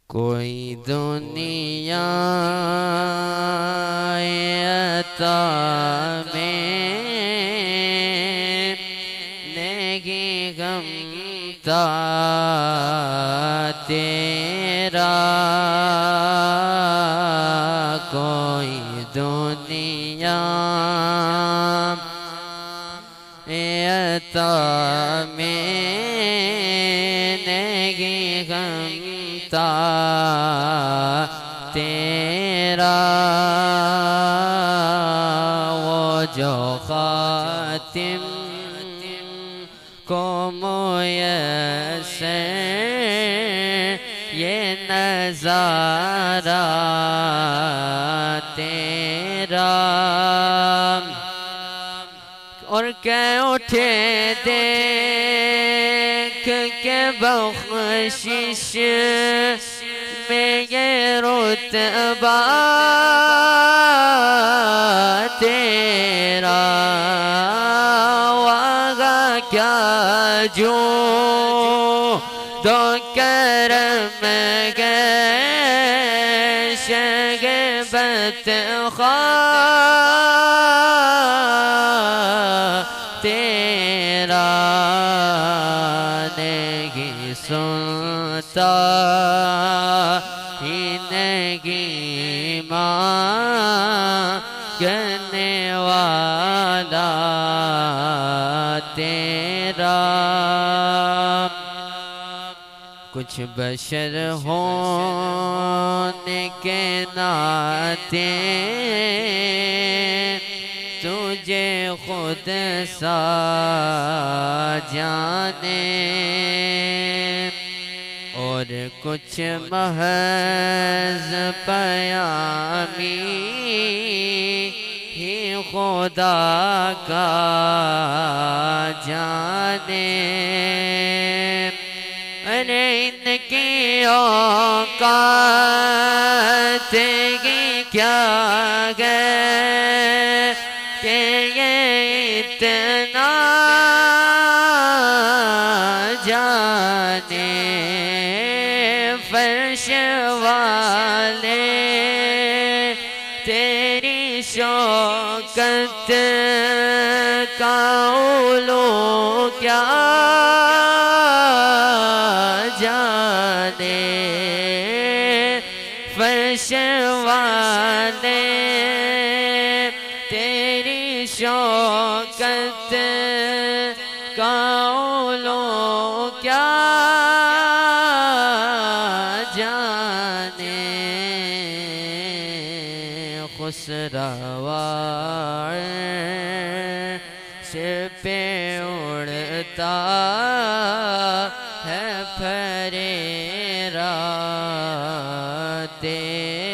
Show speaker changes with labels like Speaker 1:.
Speaker 1: कोई दुनिया अता में नहीं गमता तेरा, कोई दुनिया अता में नहीं गमता तेरा। वो जो खातिम को मुयस्सर ये नज़ारा तेरा, और क्या उठे देख के बख्शिश में ये रुतबा तेरा। वागा क्या जो दो करम गए शगबत खा तेरा, नहीं सुनता ही नहीं मांगने वाला तेरा। कुछ बशर होने के नाते तुझे खुद सा जाने, और कुछ महज पयामी ही खुदा का जाने। अरे इनकी औकात की क्या गए कि ये इतना जाने। फर्श वाले तेरी शौकत का उलू क्या जाने। फर्श वाले तेरी शौकत का उलू क्या जाने। खुसरवा से पे उड़ता है फरेरा तेरा।